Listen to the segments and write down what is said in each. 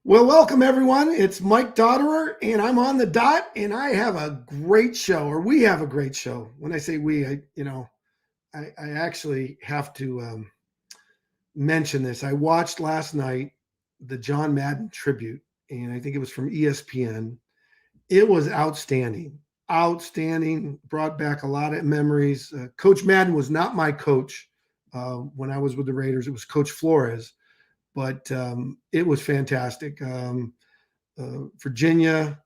Well, welcome everyone. It's Mike Dotterer, and I'm on the dot, and I have a great show, or we have a great show. When I say we, I actually have to mention this. I watched last night the John Madden tribute, and I think it was from ESPN. It was outstanding, outstanding. Brought back a lot of memories. Coach Madden was not my coach when I was with the Raiders. It was Coach Flores, but it was fantastic. Virginia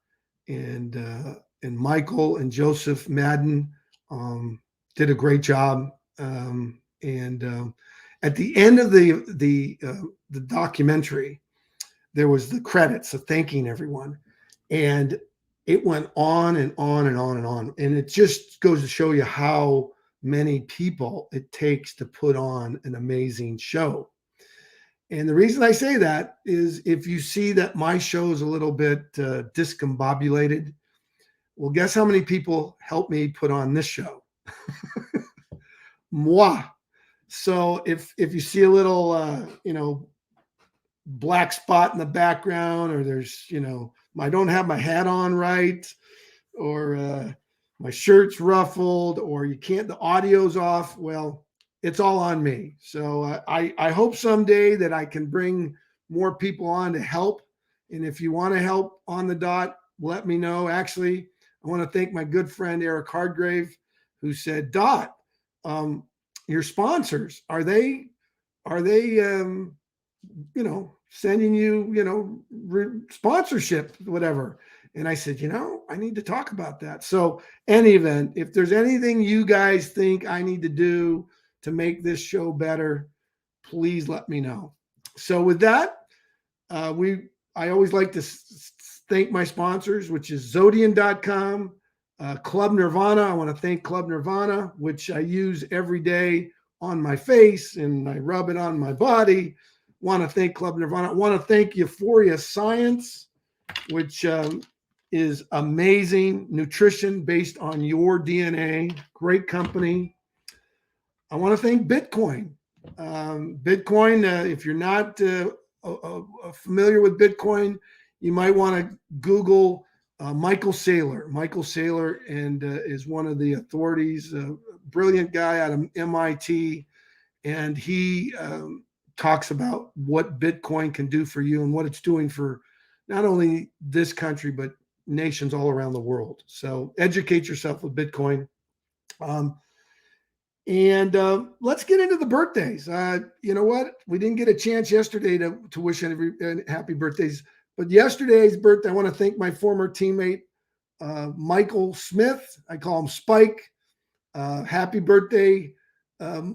and Michael and Joseph Madden did a great job. And At the end of the documentary, there was the credits of thanking everyone, and it went on and on and on and on. And it just goes to show you how many people it takes to put on an amazing show. And the reason I say that is if you see that my show is a little bit discombobulated, well, guess how many people helped me put on this show? Moi. So if you see a little, black spot in the background, or there's, I don't have my hat on right, or my shirt's ruffled, or you can't, the audio's off, well, it's all on me. So I hope someday that I can bring more people on to help. And if you want to help on the dot, let me know. Actually, I want to thank my good friend Eric Hardgrave, who said, Dot, your sponsors, are they sending you, sponsorship, whatever. And I said, I need to talk about that. So, any event, if there's anything you guys think I need to do to make this show better, please let me know. So, with that, I always like to thank my sponsors, which is Zodian.com, Club Nirvana. I want to thank Club Nirvana, which I use every day on my face and I rub it on my body. Want to thank Club Nirvana. Want to thank Euphoria Science, which is amazing nutrition based on your DNA. Great company. I want to thank Bitcoin. Bitcoin, if you're not familiar with Bitcoin, you might want to Google Michael Saylor. Michael Saylor is one of the authorities, a brilliant guy out of MIT, and he talks about what Bitcoin can do for you and what it's doing for not only this country, but nations all around the world. So educate yourself with Bitcoin. Let's get into the birthdays. You know what? We didn't get a chance yesterday to wish every happy birthdays, but yesterday's birthday, I want to thank my former teammate, Michael Smith. I call him Spike. Happy birthday,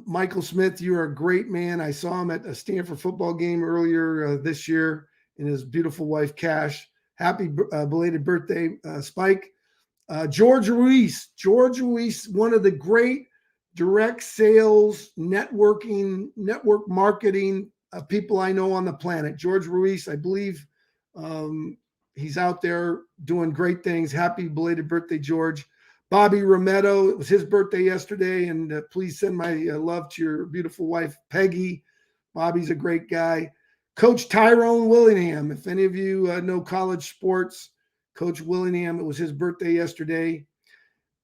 Michael Smith. You are a great man. I saw him at a Stanford football game earlier this year, and his beautiful wife, Cash. Happy belated birthday, Spike. George Ruiz. George Ruiz, one of the great direct sales, network marketing people I know on the planet. George Ruiz, I believe he's out there doing great things. Happy belated birthday, George. Bobby Rometto, it was his birthday yesterday, and please send my love to your beautiful wife, Peggy. Bobby's a great guy. Coach Tyrone Willingham, if any of you know college sports, Coach Willingham, it was his birthday yesterday.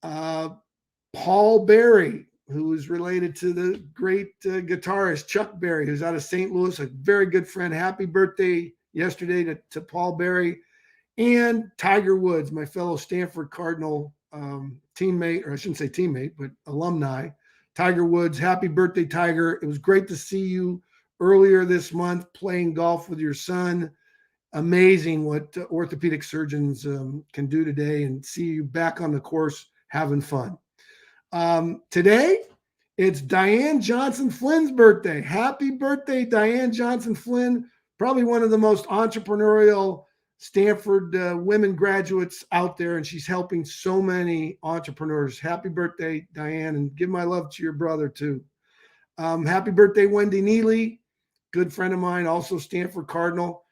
Paul Berry, who is related to the great guitarist Chuck Berry, who's out of St. Louis, a very good friend. Happy birthday yesterday to Paul Berry. And Tiger Woods, my fellow Stanford Cardinal teammate, or I shouldn't say teammate, but alumni. Tiger Woods, happy birthday, Tiger. It was great to see you earlier this month playing golf with your son. Amazing what orthopedic surgeons can do today, and see you back on the course having fun. Today, it's Diane Johnson Flynn's birthday. Happy birthday, Diane Johnson Flynn. Probably one of the most entrepreneurial Stanford women graduates out there, and she's helping so many entrepreneurs. Happy birthday, Diane, and give my love to your brother, too. Happy birthday, Wendy Neely, good friend of mine, also Stanford Cardinal.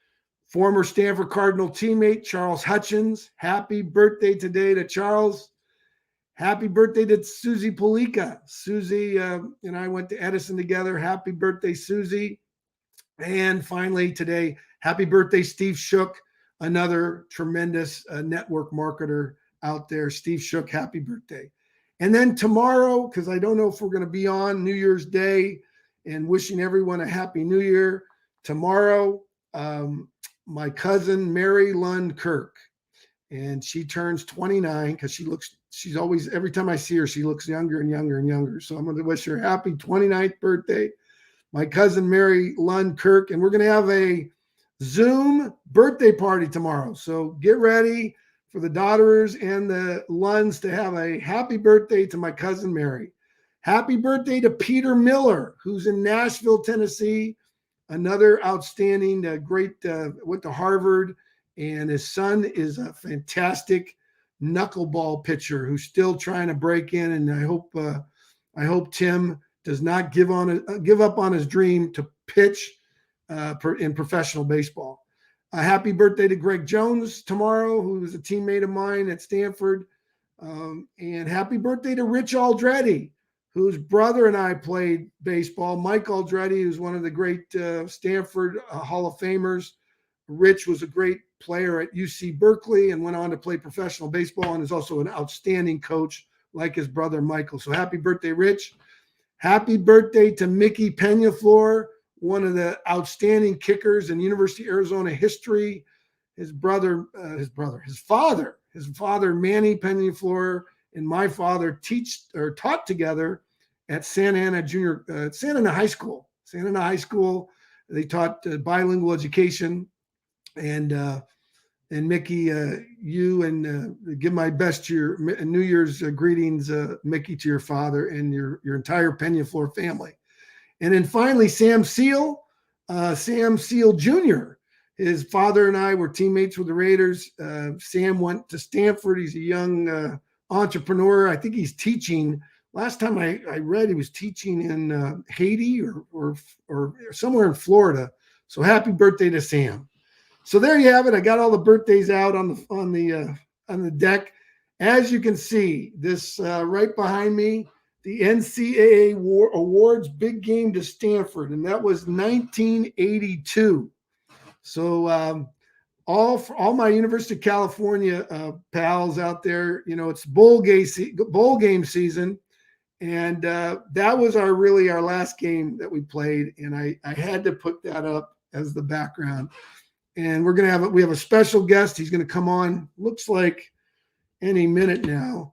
Former Stanford Cardinal teammate, Charles Hutchins. Happy birthday today to Charles. Happy birthday to Susie Polika. Susie and I went to Edison together. Happy birthday, Susie. And finally today, Happy birthday, Steve Shook, another tremendous network marketer out there. Steve Shook, happy birthday. And then tomorrow, because I don't know if we're going to be on New Year's Day, and wishing everyone a happy New Year. Tomorrow, my cousin Mary Lund Kirk, and she turns 29 because she's always, every time I see her, she looks younger and younger and younger. So I'm going to wish her happy 29th birthday, my cousin Mary Lund Kirk. And we're going to have a Zoom birthday party tomorrow. So get ready for the daughters and the Lunds to have a happy birthday to my cousin Mary. Happy birthday to Peter Miller, who's in Nashville, Tennessee. Another outstanding, great, went to Harvard, and his son is a fantastic knuckleball pitcher who's still trying to break in. And I hope Tim does not give up on his dream to pitch in professional baseball. Happy birthday to Greg Jones tomorrow, who is a teammate of mine at Stanford. And happy birthday to Rich Aldretti, whose brother and I played baseball. Mike Aldretti, who's one of the great Stanford Hall of Famers. Rich was a great player at UC Berkeley and went on to play professional baseball and is also an outstanding coach like his brother Michael. So happy birthday, Rich. Happy birthday to Mickey Peñaflor, one of the outstanding kickers in University of Arizona history. His father, Manny Peñaflor, and my father taught together at Santa Ana High School. Santa Ana High School, they taught bilingual education. And Mickey, you and give my best to your New Year's greetings, Mickey, to your father and your entire Peñaflor family. And then finally, Sam Seal Jr. His father and I were teammates with the Raiders. Sam went to Stanford. He's a young entrepreneur. I think he's teaching. Last time I read, he was teaching in Haiti or somewhere in Florida. So happy birthday to Sam. So there you have it. I got all the birthdays out on the deck. As you can see, this right behind me, the NCAA awards big game to Stanford, and that was 1982. So all my University of California pals out there, it's bowl game season, and that was our last game that we played, and I had to put that up as the background. And we have a special guest. He's going to come on, looks like any minute now.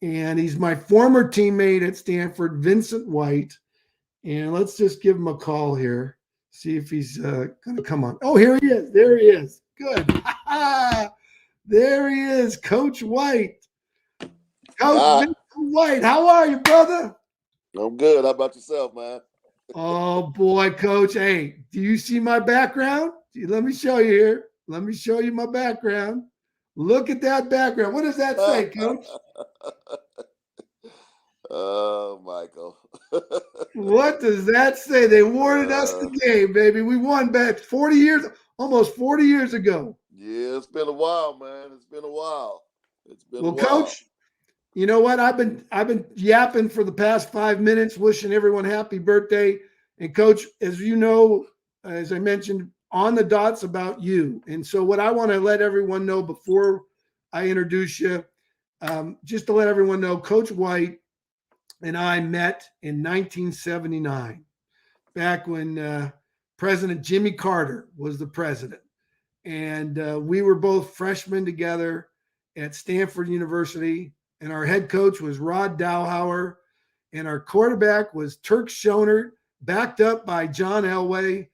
And he's my former teammate at Stanford, Vincent White. And let's just give him a call here, see if he's going to come on. Oh, here he is. There he is. Good. There he is, Coach White. Coach Vincent White, how are you, brother? I'm good. How about yourself, man? Oh, boy, Coach. Hey, do you see my background? Let me show you here. Let me show you my background. Look at that background. What does that say, Coach? Oh, Michael. What does that say? They awarded us the game, baby. We won back almost 40 years ago. Yeah, it's been a while, man. It's been a while. Well, Coach, you know what? I've been yapping for the past 5 minutes, wishing everyone happy birthday. And Coach, as you know, as I mentioned, OnTheDot's about you. And so what I want to let everyone know before I introduce you, just to let everyone know, Coach White and I met in 1979, back when President Jimmy Carter was the president. And we were both freshmen together at Stanford University. And our head coach was Rod Dowhauer. And our quarterback was Turk Schonert, backed up by John Elway.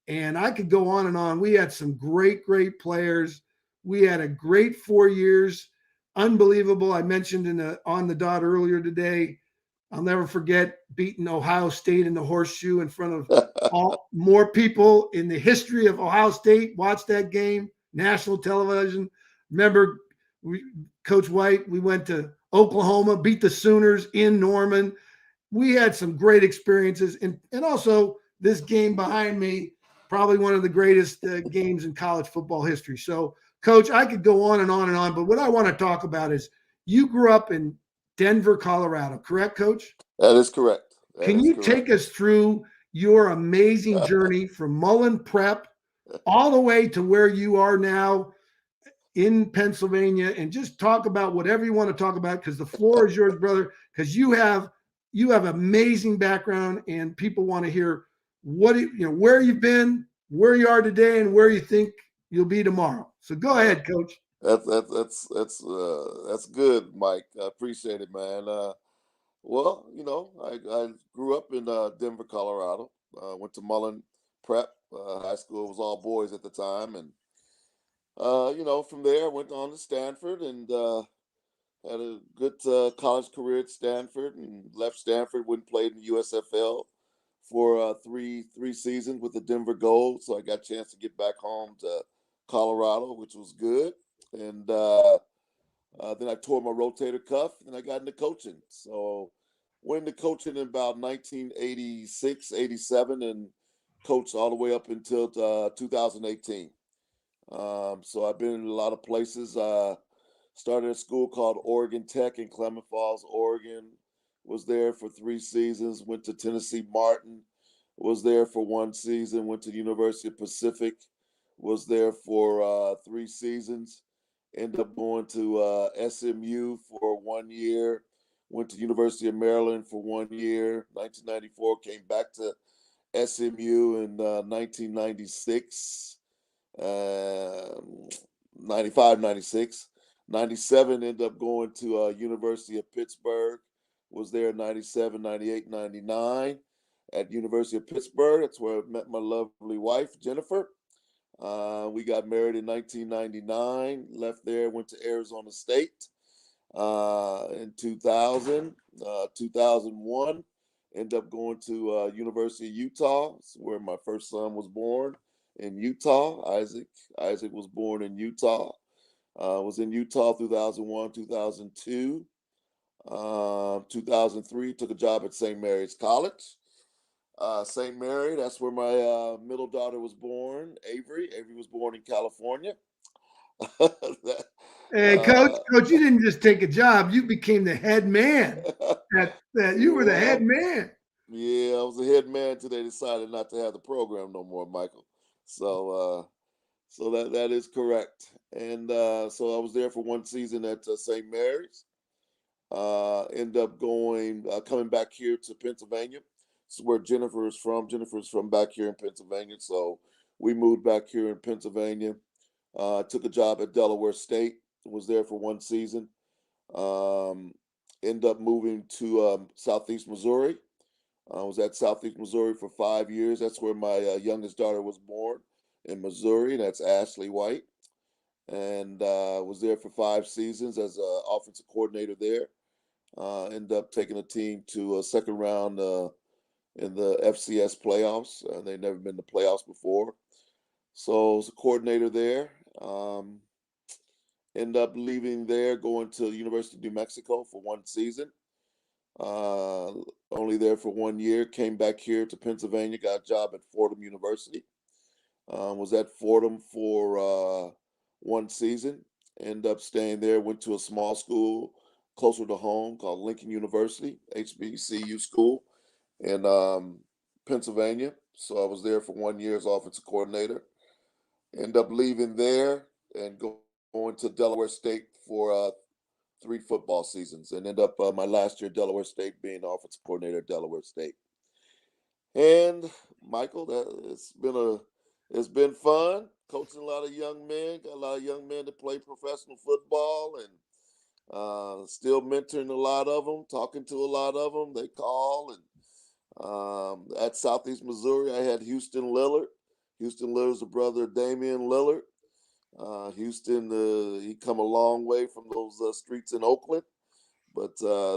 And I could go on and on. We had some great players. We had a great 4 years. Unbelievable. I mentioned on the dot earlier today, I'll never forget beating Ohio State in the horseshoe in front of more people in the history of Ohio State. Watched that game, national television. Remember, Coach White, we went to Oklahoma, beat the Sooners in Norman. We had some great experiences. And also this game behind me, probably one of the greatest games in college football history. So, Coach, I could go on and on and on, but what I want to talk about is you grew up in Denver, Colorado, correct, Coach? That is correct. Can you take us through your amazing journey from Mullen Prep all the way to where you are now in Pennsylvania, and just talk about whatever you want to talk about, because the floor is yours, brother, because you have amazing background, and people want to hear where you've been, where you are today, and where you think you'll be tomorrow. So go Uh, ahead, coach. that's good, Mike. I appreciate it, man. Well, I grew up in Denver, Colorado. Went to Mullen Prep High School. It was all boys at the time, and from there I went on to Stanford and had a good college career at Stanford, and left Stanford. Went and played in the USFL for three seasons with the Denver Gold. So I got a chance to get back home to Colorado, which was good. And then I tore my rotator cuff, and I got into coaching. So went into coaching in about 1986, 87, and coached all the way up until 2018. So I've been in a lot of places. Started at a school called Oregon Tech in Clement Falls, Oregon. Was there for 3 seasons. Went to Tennessee Martin. Was there for 1 season. Went to University of Pacific. Was there for 3 seasons. Ended up going to SMU for 1 year. Went to University of Maryland for 1 year. 1994, came back to SMU in 1996. 95, 96. 97, ended up going to University of Pittsburgh. Was there in 97, 98, 99 at University of Pittsburgh. That's where I met my lovely wife, Jennifer. We got married in 1999, left there, went to Arizona State in 2000, 2001. Ended up going to University of Utah, where my first son was born in Utah, Isaac. Isaac was born in Utah. Was in Utah 2001, 2002. 2003, took a job at St. Mary's College. St. Mary, that's where my middle daughter was born, Avery. Avery was born in California. That, Hey, coach, uh, coach, you didn't just take a job; you became the head man. That you were the head yeah, man. yeah, I was the head man till they decided not to have the program no more, Michael. So that is correct. And so I was there for 1 season at St. Mary's. End up coming back here to Pennsylvania. This is where Jennifer is from. Jennifer is from back here in Pennsylvania. So we moved back here in Pennsylvania. Took a job at Delaware State. Was there for 1 season. Um, End up moving to Southeast Missouri. I was at Southeast Missouri for 5 years. That's where my youngest daughter was born, in Missouri. That's Ashley White. And was there for 5 seasons as an offensive coordinator there. Ended up taking a team to a second round in the FCS playoffs. They'd never been to playoffs before. So I was a coordinator there. Ended up leaving there, going to the University of New Mexico for 1 season. Uh, Only there for 1 year. Came back here to Pennsylvania, got a job at Fordham University. Was at Fordham for 1 season. Ended up staying there. Went to a small school closer to home called Lincoln University, HBCU school in Pennsylvania. So I was there for 1 year as offensive coordinator. Ended up leaving there and going to Delaware State for 3 football seasons, and end up my last year at Delaware State being offensive coordinator at Delaware State. And Michael, it's been fun coaching a lot of young men. Got a lot of young men that play professional football, and still mentoring a lot of them, talking to a lot of them. They call. And at Southeast Missouri, I had Houston Lillard. Houston Lillard's the brother of Damian Lillard. Houston, he come a long way from those streets in Oakland, but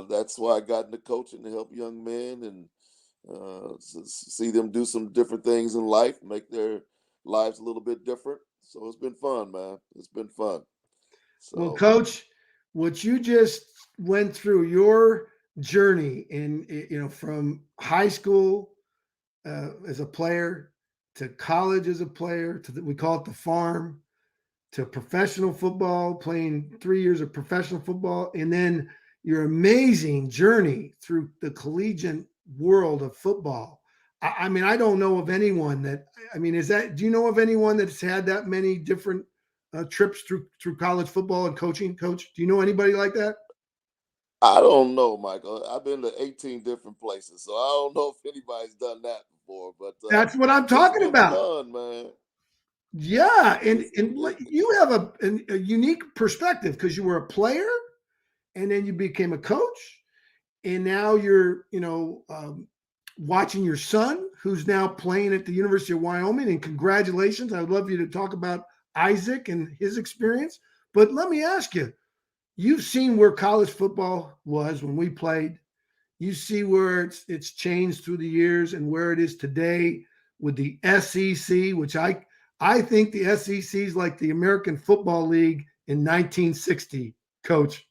that's why I got into coaching, to help young men and see them do some different things in life, make their lives a little bit different. So it's been fun, man. It's been fun. Well, So coach, what you just went through, your journey from high school as a player to college as a player we call it the farm, to professional football, playing 3 years of professional football, and then your amazing journey through the collegiate world of football. I mean, I don't know of anyone that. I mean, do you know of anyone that's had that many different trips through college football and coaching? Coach, do you know anybody like that? I don't know, Michael. I've been to 18 different places, so I don't know if anybody's done that before. But That's what I'm it's talking been about. fun, man. Yeah, and It's and it, you have a unique perspective because you were a player, and then you became a coach, and now you're watching your son who's now playing at the University of Wyoming. And congratulations! I would love you to talk about Isaac and his experience. But let me ask you: you've seen where college football was when we played. You see where it's changed through the years and where it is today with the SEC, which I think the SEC is like the American Football League in 1960, Coach.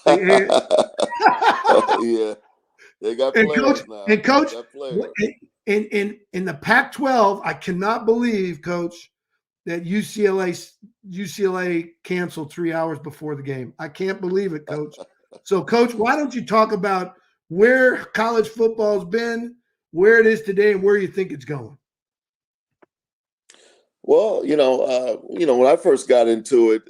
They- yeah, they got and coach, players now. and They coach, got players. in the Pac-12, I cannot believe, Coach, that UCLA canceled 3 hours before the game. I can't believe it, Coach. So, Coach, why don't you talk about where college football's been, where it is today, and where you think it's going? Well, when I first got into it,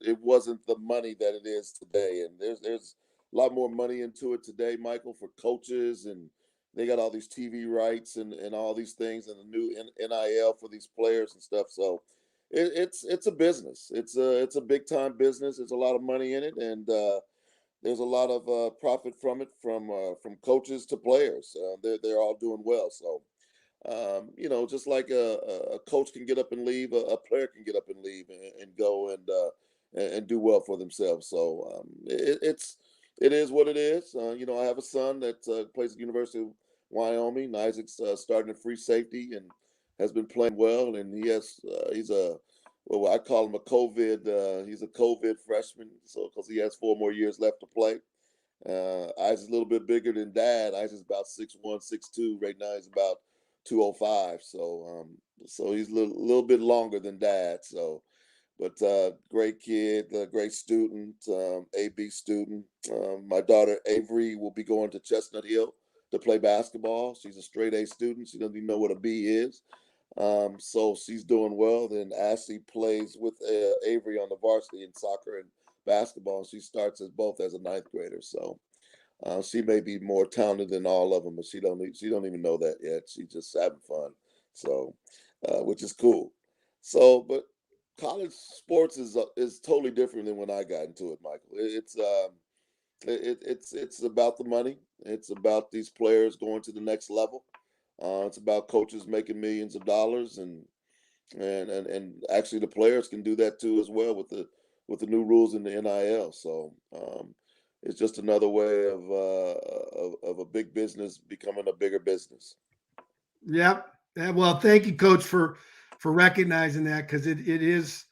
it wasn't the money that it is today, and there's a lot more money into it today, Michael, for coaches, and they got all these TV rights and all these things, and the new NIL for these players and stuff. So it's a business. It's a big time business. There's a lot of money in it, and there's a lot of profit from it, from coaches to players. They're all doing well. So just like a coach can get up and leave, a player can get up and leave and go and do well for themselves. So it is what it is. I have a son that plays at the University of Wyoming. Isaac's starting at free safety and has been playing well. And he's a well, I call him a COVID. He's a COVID freshman, so because he has 4 more years left to play. Isaac's a little bit bigger than Dad. Isaac's about 6'1", 6'2". Right now he's about 205. So he's a little bit longer than Dad. So, but great kid, great student, AB student. My daughter Avery will be going to Chestnut Hill to play basketball. She's a straight A student. She doesn't even know what a B is. So she's doing well. Then Ashley plays with Avery on the varsity in soccer and basketball. And she starts as both as a ninth grader. So she may be more talented than all of them, but she don't even know that yet. She's just having fun. So, which is cool. So, but college sports is totally different than when I got into it, Michael. It's about the money. It's about these players going to the next level. It's about coaches making millions of dollars, and actually the players can do that too as well with the new rules in the NIL. So it's just another way of a big business becoming a bigger business. Yep. Yeah, well, thank you, Coach, for recognizing that because it is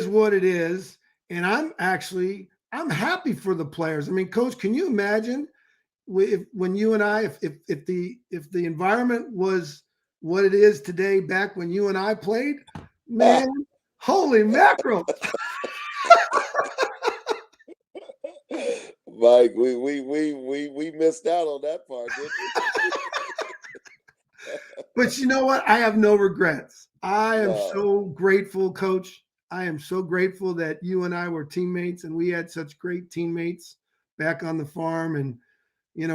what it is, and I'm happy for the players. I mean, Coach, can you imagine when you and I, if the environment was what it is today, back when you and I played, man, holy mackerel! Mike, we missed out on that part, didn't we? But you know what? I have no regrets. I am No. so grateful, Coach. I am so grateful that you and I were teammates and we had such great teammates back on the farm. And,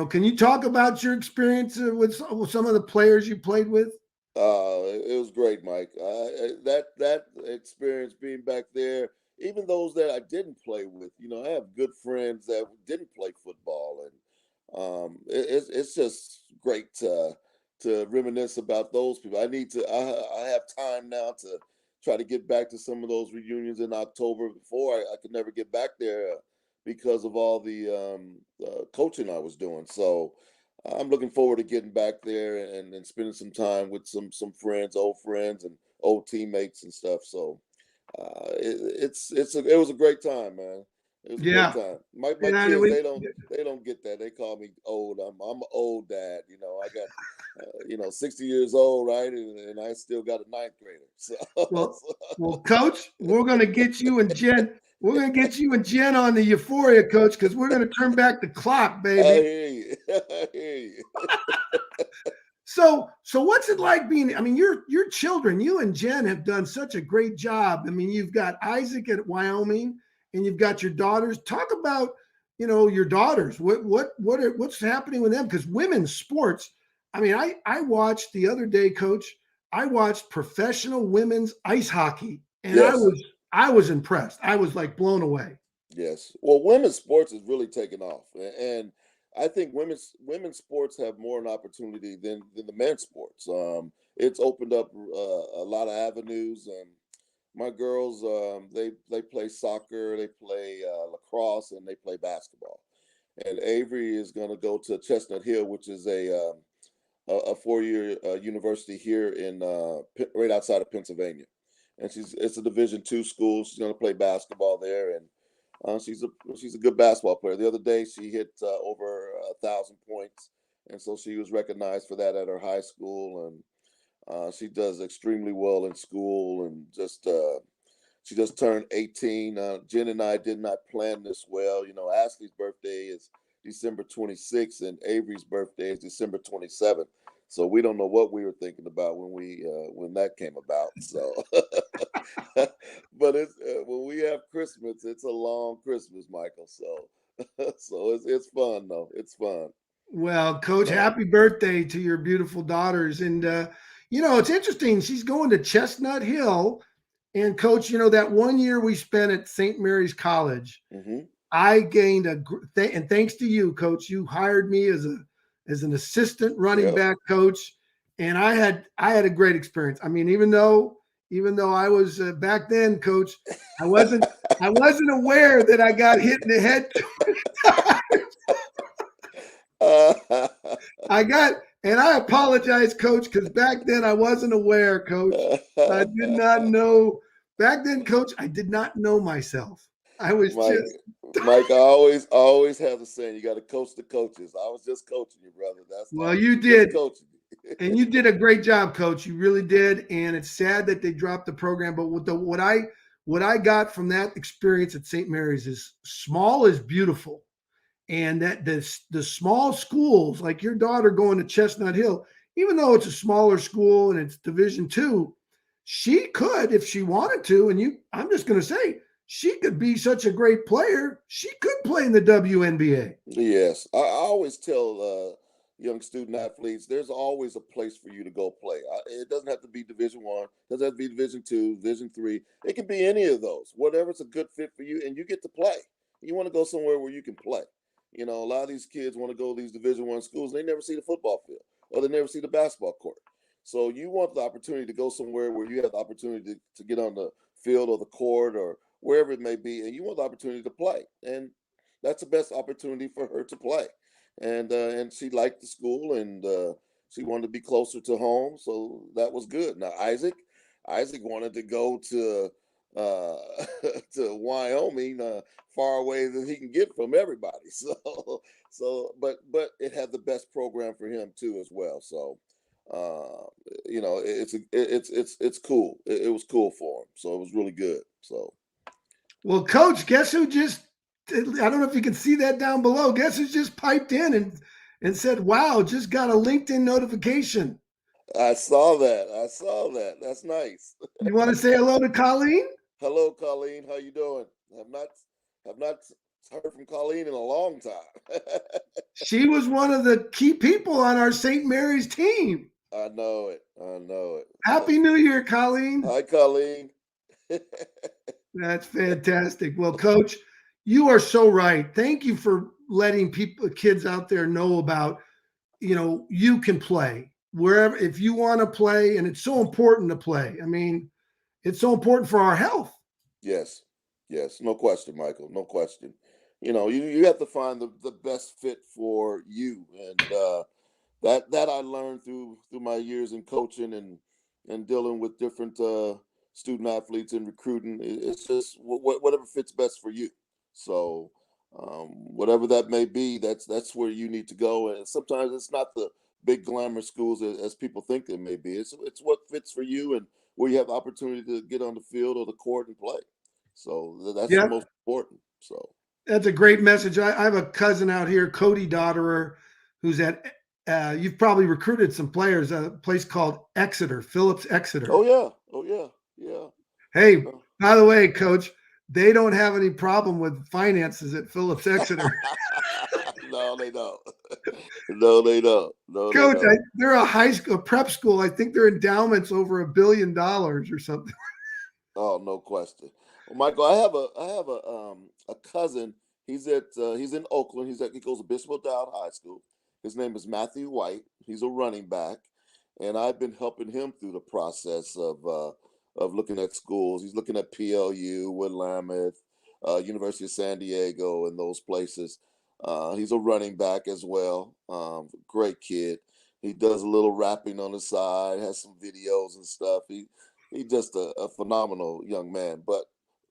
can you talk about your experience with some of the players you played with? It was great, Mike. That experience being back there, even those that I didn't play with, I have good friends that didn't play football, and it's just great to reminisce about those people. I have time now to try to get back to some of those reunions in October. Before I could never get back there because of all the coaching I was doing. So I'm looking forward to getting back there and spending some time with some friends, old friends, and old teammates and stuff. So it was a great time, man. It was a great Yeah. time. My Yeah. kids, they don't get that. They call me old. I'm old dad. I got 60 years old, right, and I still got a ninth grader. So, Well, well, Coach, we're going to get you and Jen. We're going to get you and Jen on the Euphoria, Coach, because we're going to turn back the clock, I baby. hear you. I hear you. So what's it like being? I mean, your children, you and Jen have done such a great job. I mean, you've got Isaac at Wyoming, and you've got your daughters. Talk about your daughters. What's happening with them? Because women's sports. I mean, I watched the other day, Coach. I watched professional women's ice hockey, and Yes. I was impressed. I was like blown away. Yes. Well, women's sports is really taking off, and I think women's sports have more an opportunity than the men's sports. It's opened up a lot of avenues, and my girls, they play soccer, they play lacrosse, and they play basketball. And Avery is going to go to Chestnut Hill, which is a 4-year university here in right outside of Pennsylvania, and it's a Division II school. She's going to play basketball there, and she's a good basketball player. The other day, she hit over 1,000 points, and so she was recognized for that at her high school. And she does extremely well in school, and she just turned 18. Jen and I did not plan this well. Ashley's birthday is December 26th, and Avery's birthday is December 27th. So we don't know what we were thinking about when that came about. So, but it's when we have Christmas, it's a long Christmas, Michael. So, so it's fun though. It's fun. Well, Coach, Uh, happy birthday to your beautiful daughters. And, it's interesting. She's going to Chestnut Hill. And, Coach, that one year we spent at St. Mary's College, hmm I gained and thanks to you, Coach, you hired me as an assistant running Yep. back coach. And I had a great experience. I mean, even though I was back then, Coach, I wasn't I wasn't aware that I got hit in the head. I got, and I apologize, Coach, because back then I wasn't aware, Coach. I did not know. Back then, Coach, I did not know myself. I was Mike, just, Mike, I always have the saying, you got to coach the coaches. I was just coaching you, brother. That's well, all. you Just did. coaching And you did a great job, Coach. You really did. And it's sad that they dropped the program. But what I got from that experience at St. Mary's is small is beautiful. And that the small schools like your daughter going to Chestnut Hill, even though it's a smaller school and it's Division II, she could if she wanted to. And I'm just going to say, she could be such a great player. She could play in the WNBA. Yes, I always tell young student athletes, there's always a place for you to go play. It doesn't have to be Division 1, doesn't have to be Division 2, Division 3. It can be any of those. Whatever's a good fit for you, and you get to play. You want to go somewhere where you can play. A lot of these kids want to go to these Division 1 schools. They never see the football field, or they never see the basketball court. So you want the opportunity to go somewhere where you have the opportunity to get on the field or the court or wherever it may be, and you want the opportunity to play. And that's the best opportunity for her to play. And she liked the school, and she wanted to be closer to home, so that was good. Now Isaac wanted to go to uh, to Wyoming, far away than he can get from everybody. But it had the best program for him too as well. So uh, it's cool. It was cool for him, so it was really good. So. Well, Coach, guess who just, I don't know if you can see that down below. Guess who just piped in and said, wow, just got a LinkedIn notification. I saw that. I saw that. That's nice. You want to say hello to Colleen? Hello, Colleen. How you doing? Have not heard from Colleen in a long time. She was one of the key people on our St. Mary's team. I know it. I know it. Happy New Year, Colleen. Hi, Colleen. That's fantastic. Well, Coach, you are so right. Thank you for letting kids out there know about, you can play wherever, if you want to play, and it's so important to play. I mean, it's so important for our health. Yes. Yes. No question, Michael. No question. You have to find the best fit for you, and that I learned through my years in coaching and dealing with different student athletes and recruiting. It's just whatever fits best for you. So whatever that may be, that's where you need to go. And sometimes it's not the big glamour schools as people think they may be. It's what fits for you and where you have the opportunity to get on the field or the court and play. So that's the Yep. most important. So That's a great message. I have a cousin out here, Cody Dotterer, who's at you've probably recruited some players. A place called Exeter, Phillips Oh Exeter. yeah, oh yeah, yeah. Hey, Uh, by the way, Coach, they don't have any problem with finances at Phillips Exeter. no, they don't. No, they don't. No, they Coach, don't. they're a high school, a prep school. I think their endowment's over $1 billion or something. Oh, no question. Well, Michael, I have a cousin. He's in Oakland. He goes to Bishop O'Dowd High School. His name is Matthew White. He's a running back, and I've been helping him through the process of looking at schools. He's looking at PLU, Willamette, University of San Diego, and those places. He's a running back as well. Great kid. He does a little rapping on the side, has some videos and stuff. He's just a phenomenal young man. But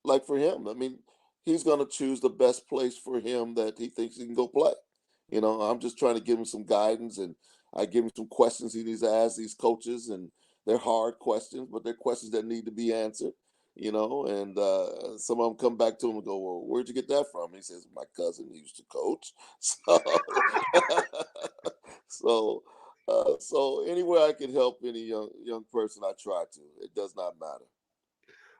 like for him, I mean, he's going to choose the best place for him that he thinks he can go play. I'm just trying to give him some guidance, and I give him some questions he needs to ask these coaches, and they're hard questions, but they're questions that need to be answered. And some of them come back to him and go, "Well, where'd you get that from?" He says, "My cousin used to coach." So, so, so anywhere I can help any young person, I try to. It does not matter.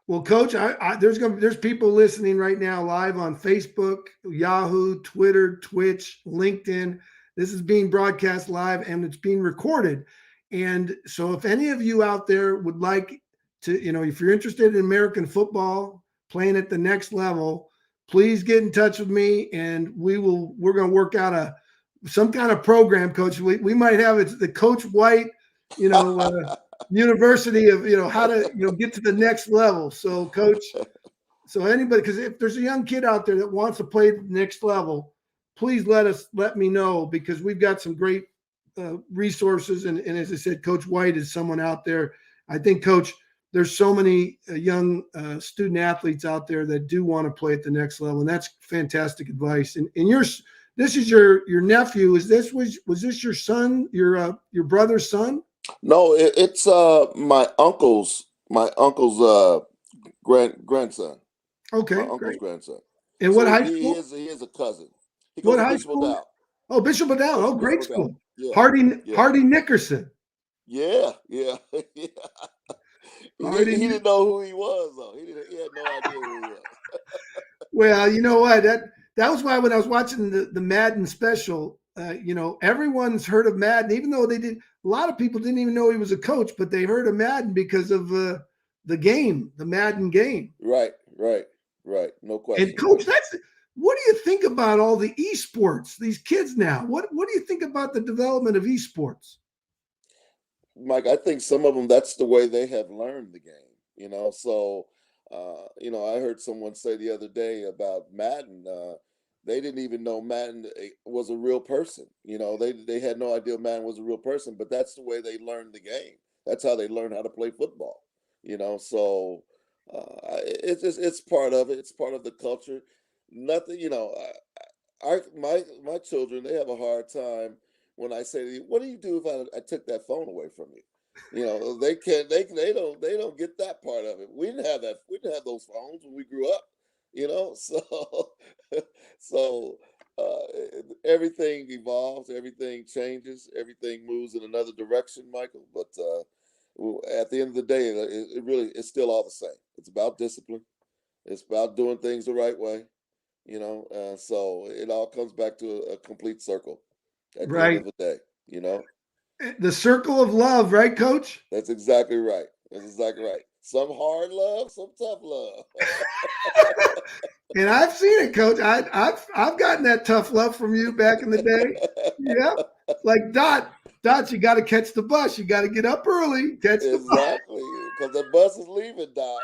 Well, Coach, there's people listening right now live on Facebook, Yahoo, Twitter, Twitch, LinkedIn. This is being broadcast live and it's being recorded. And so, if any of you out there would like to, if you're interested in American football, playing at the next level, please get in touch with me, and we're going to work out some kind of program, Coach. We might have it the Coach White, university of how to get to the next level. So Coach, so anybody, because if there's a young kid out there that wants to play the next level, please let me know, because we've got some great resources, and as I said, Coach White is someone out there. I think, Coach, there's so many young student athletes out there that do want to play at the next level, and that's fantastic advice. And this is your nephew. Was this your son, your brother's son? No, it's my uncle's grandson. My Okay, uncle's great. grandson. And what So high he school? is he is a cousin. He goes What to high Bishop school? O'Dowd. Oh, Bishop Adele. Goes Oh, to Bishop great O'Dowd. school. Yeah, yeah, Hardy Nickerson. yeah, yeah, yeah. He Hardy. didn't know who he was though. He had no idea who he was. Well, you know what? That was why when I was watching the Madden special, everyone's heard of Madden, even though they did. A lot of people didn't even know he was a coach, but they heard of Madden because of the game, the Madden game. Right, right, right. No And question. Coach, what do you think about all the esports? These kids now, what do you think about the development of esports? Mike, I think some of them, that's the way they have learned the game. So I heard someone say the other day about Madden. They didn't even know Madden was a real person. They had no idea Madden was a real person, but that's the way they learned the game. That's how they learned how to play football. So it's part of it. It's part of the culture. Nothing. My children, they have a hard time when I say to you, "What do you do if I took that phone away from you?" They can't. They don't get that part of it. We didn't have that. We didn't have those phones when we grew up. So so everything evolves, everything changes, everything moves in another direction, Michael. But at the end of the day, it's still all the same. It's about discipline. It's about doing things the right way. So it all comes back to a complete circle at the end Right. of the day. The circle of love, right, Coach? That's exactly right. That's exactly right. Some hard love, some tough love. And I've seen it, Coach. I've gotten that tough love from you back in the day. Yeah, like Dot. You got to catch the bus. You got to get up early, catch the bus. Exactly, because the bus is leaving, Doc.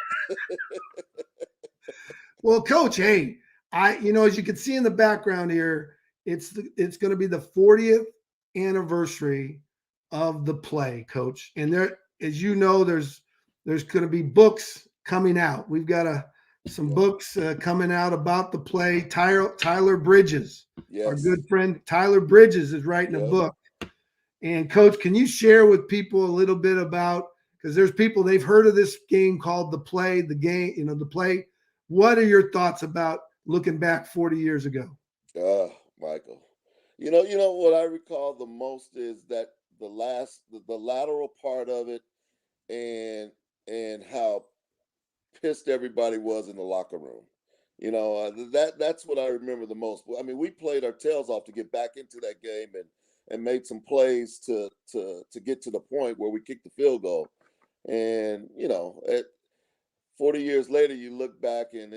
Well, Coach, hey, as you can see in the background here, it's going to be the 40th anniversary of the play, Coach. And there, as you know, there's going to be books coming out. We've got some books coming out about the play. Tyler Bridges, our Yes. good friend Tyler Bridges, is writing a Yep. book. And Coach, can you share with people a little bit about, because there's people, they've heard of this game called the play, the game, the play. What are your thoughts about looking back 40 years ago? Michael. You know what I recall the most is that the lateral part of it, and how pissed everybody was in the locker room. That's what I remember the most. I mean, we played our tails off to get back into that game, and made some plays to get to the point where we kicked the field goal. And 40 years later, you look back and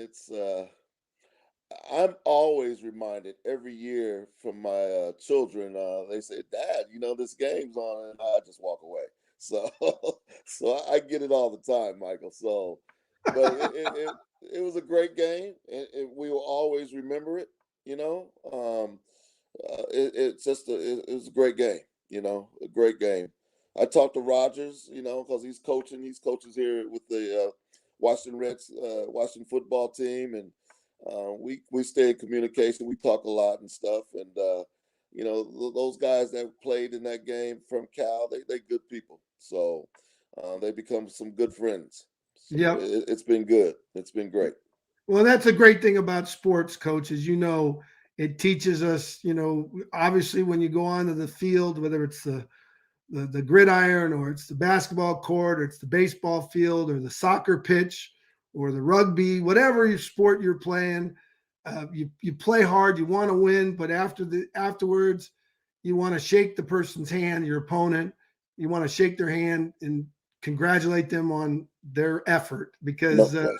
I'm always reminded every year from my children. They say, "Dad, this game's on," and I just walk away. So, so I get it all the time, Michael. So, but it was a great game, and we will always remember it. It's just it was a great game. A great game. I talked to Rogers, because he's coaching. He's coaches here with the Washington Reds, Washington football team, and we stay in communication. We talk a lot and stuff, and those guys that played in that game from Cal, they good people. So they become some good friends. So Yep. it's been good. It's been great. Well, that's a great thing about sports, coach, is it teaches us, obviously when you go onto the field, whether it's the gridiron, or it's the basketball court, or it's the baseball field, or the soccer pitch, or the rugby, whatever your sport you're playing, you play hard, you want to win, but afterwards, you want to shake the person's hand, your opponent. You want to shake their hand and congratulate them on their effort, No because question.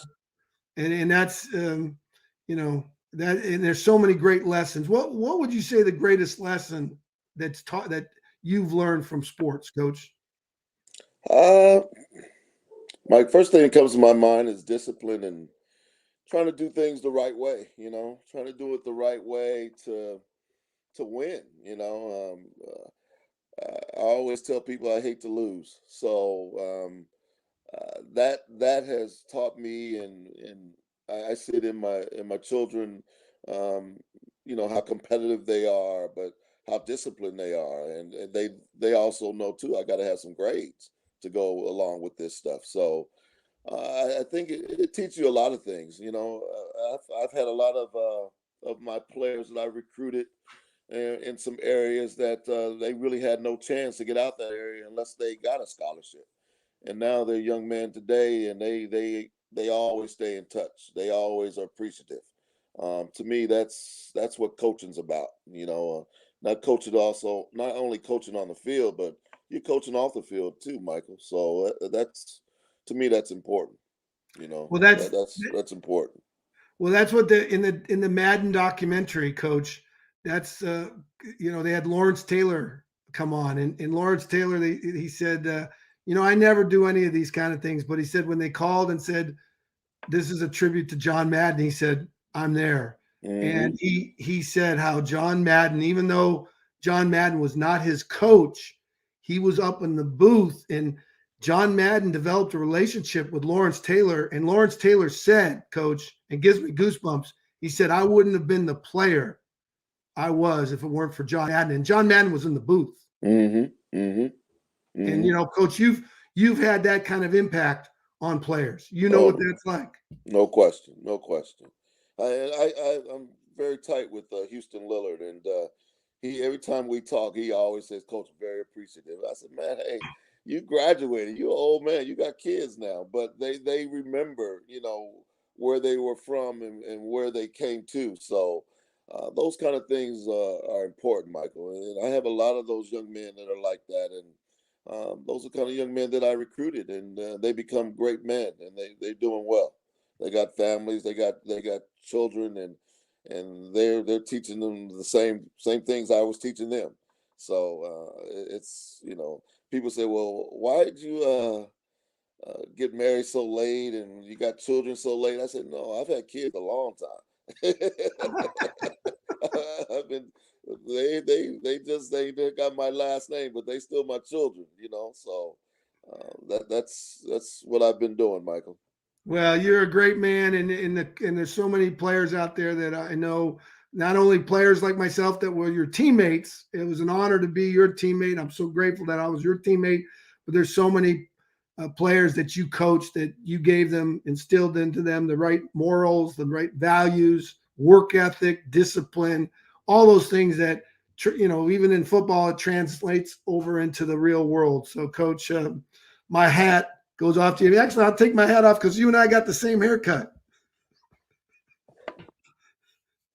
and that's that, and there's so many great lessons. What would you say the greatest lesson that's taught that you've learned from sports, coach? Uh, my first thing that comes to my mind is discipline and trying to do things the right way. Trying to do it the right way to win. I always tell people I hate to lose. So that has taught me, and I see it in my children. Um, how competitive they are, but how disciplined they are, and they also know too. I got to have some grades to go along with this stuff. So I think it teaches you a lot of things. I've had a lot of my players that I recruited in some areas that they really had no chance to get out that area unless they got a scholarship. And now they're young men today, and they always stay in touch. They always are appreciative. To me, that's what coaching's about. Not coaching, also not only coaching on the field, but you're coaching off the field too, Michael. So that's to me that's important. Well, That's important. that's what in the Madden documentary, coach. That's they had Lawrence Taylor come on, and Lawrence Taylor, he said, I never do any of these kind of things, but he said when they called and said this is a tribute to John Madden, he said, I'm there. Hmm. And he said how John Madden, even though John Madden was not his coach, he was up in the booth, and John Madden developed a relationship with Lawrence Taylor. And Lawrence Taylor said, coach, and gives me goosebumps, he said, I wouldn't have been the player I was if it weren't for John Madden. And John Madden was in the booth. Hmm. Hmm. And Hmm. coach, you've had that kind of impact on players. You know what Oh, that's like. no question, no question. I'm very tight with Houston Lillard, and he every time we talk, he always says, "Coach, very appreciative." I said, "Man, hey, you graduated. You're an old man. You got kids now, but they remember, where they were from, and where they came to. So those kind of things are important, Michael. And I have a lot of those young men that are like that, and those are kind of young men that I recruited, and they become great men, and they're doing well. They got families, they got children, and they're teaching them the same things I was teaching them. So it's people say, well, why did you get married so late and you got children so late? I said, no, I've had kids a long time. I've been they got my last name, but they still my children. So that's what I've been doing, Michael. Well, you're a great man, and there's so many players out there that I know. Not only players like myself that were your teammates. It was an honor to be your teammate. I'm so grateful that I was your teammate. But there's so many players that you coached, that you gave them, instilled into them the right morals, the right values, work ethic, discipline, all those things that even in football, it translates over into the real world. So, Coach, my hat goes off to you. Actually, I'll take my hat off because you and I got the same haircut.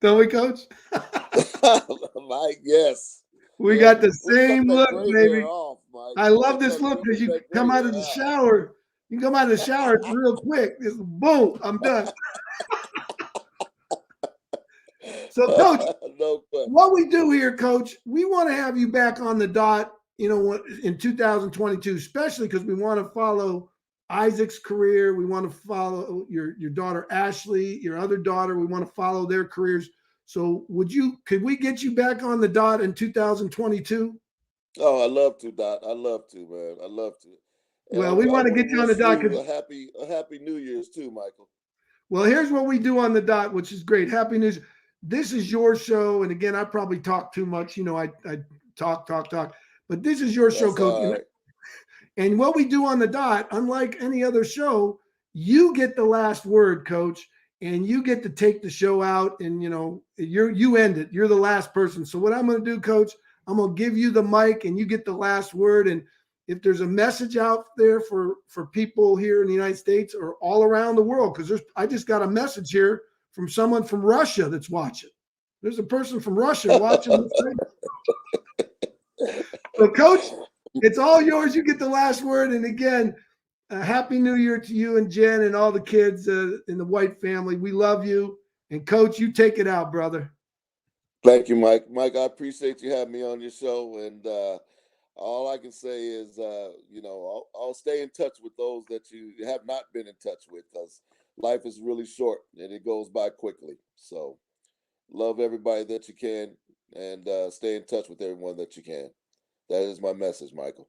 Don't we, Coach? Mike, yes. We Yeah, got the we cut same that look, gray hair baby. off, Mike. I love We this look because you cut that come gray out of hair the out. shower. You come out of the shower, it's real quick. It's boom, I'm done. So, Coach, No question. what we do here, Coach, we want to have you back on the dot, in 2022, especially because we want to follow Isaac's career. We want to follow your daughter Ashley, your other daughter. We want to follow their careers. So, could we get you back on the dot in 2022? Oh, I love to, Dot. I love to, man. I love to. And Well, we I want to want to get you on the wish dot you because a happy New Year's too, Michael. well, here's what we do on the dot, which is great. Happy news. This is your show. And again, I probably talk too much. I talk, talk, talk. But this is your show, That's Coach. all right. And what we do on the dot, unlike any other show, you get the last word, Coach, and you get to take the show out. And you end it. You're the last person. So what I'm going to do, Coach, I'm going to give you the mic, and you get the last word. And if there's a message out there for people here in the United States or all around the world, because I just got a message here from someone from Russia that's watching. There's a person from Russia watching this thing. So, Coach, it's all yours. You get the last word. And again, Happy New Year to you and Jen and all the kids in the White family. We love you. And, Coach, you take it out, brother. Thank you, Mike. Mike, I appreciate you having me on your show. And all I can say is, I'll stay in touch with those that you have not been in touch with, because life is really short and it goes by quickly. So love everybody that you can, and stay in touch with everyone that you can. That is my message, Michael.